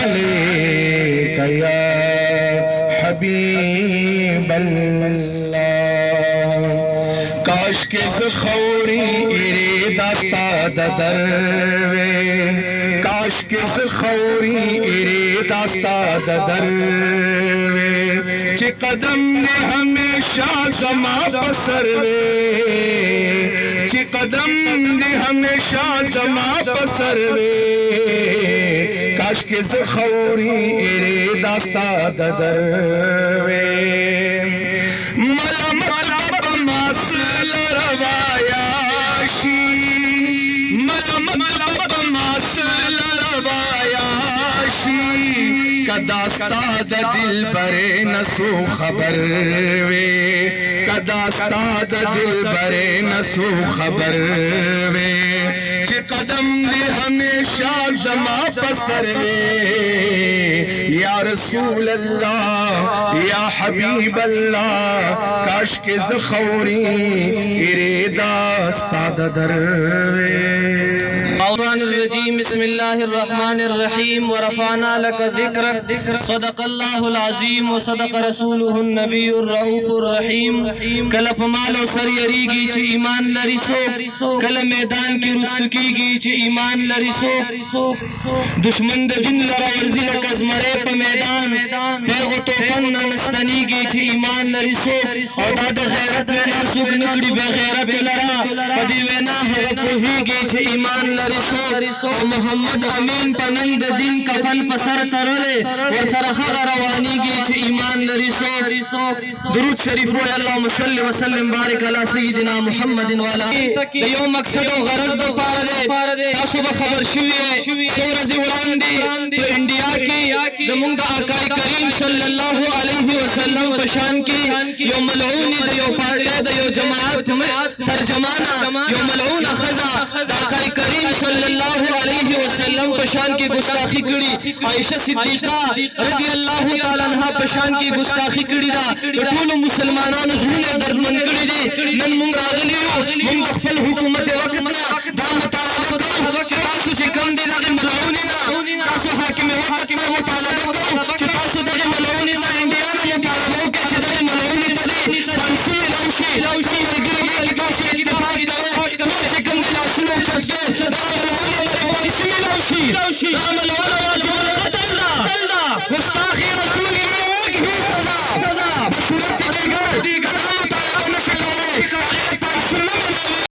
عليك يا حبيب الله काश के ज़खौरी इरादा स्ताद दरवे काश के ज़खौरी इरादा स्ताद दरवे चे कदम ने हमेशा ज़मा पसरवे चे कदम ने हमेशा ज़मा पसरवे काश के ज़खौरी इरादा स्ताद दरवे मलमत बमासल रवायाशी मलमत बमासल रवायाशी कदास्ता दिल बरे नसो खबर वे कदास्ता दिल बरे नसो खबर वे चे कदम ने हमेशा ज़मा पसर वे या रसूल अल्लाह या हबीब अल्लाह काश के ज़खौरी इरादा स्ताद दरवे बिस्मिल्लाहिर्रहमानिर्रहीम व रफ़अना लक ज़िक्रक सदक़ल्लाहुल अज़ीम व सदक़ रसूलुहुन नबियुर रऊफ़ुर रहीम कल पमालो सर यरीगी च ईमान लरिसो कल मैदान की रुस्तकीगी च ईमान लरिसो दुश्मन द दिन लरा वर्जी लकस मरे प मैदान तेगो तोफन नस्तनीगी च ईमान लरिसो और दाद गैरत में ना सुख निकड़ी बेगैरत लरा कदी वेना हग पोहीगी च ईमान लरिसो मोहम्मद अमीन पनंद दिन कफन पसर तरले और सरखा रवानी की ईमान लरिसो दुरूद शरीफ व अल्लाहुम्मा सल्लि व सल्लिम बारिक अला सय्यिदिना मुहम्मद व अला यो मकसद व गरज दो पार दे तासो खबर शुवी है सोरज उड़ांदी तो इंडिया की जमुंग आका करीम सल्लल्लाहु अलैहि वसल्लम पशान की यो मलऊन यो पार्टे यो जमात में तर्जमाना यो मलऊन खजा आका करीम सल्लल्लाहु अलैहि वसल्लम पशान की गुस्ताखी करी आयशा सिद्दीका रज़ी अल्लाह तआला अन्हा पशान की गुस्ताखी करी दा टोल मुसलमानान जुने दर्द मन करी दी नन मुंग रागलियो मुंग खपल हुकूमत वक्त ना दा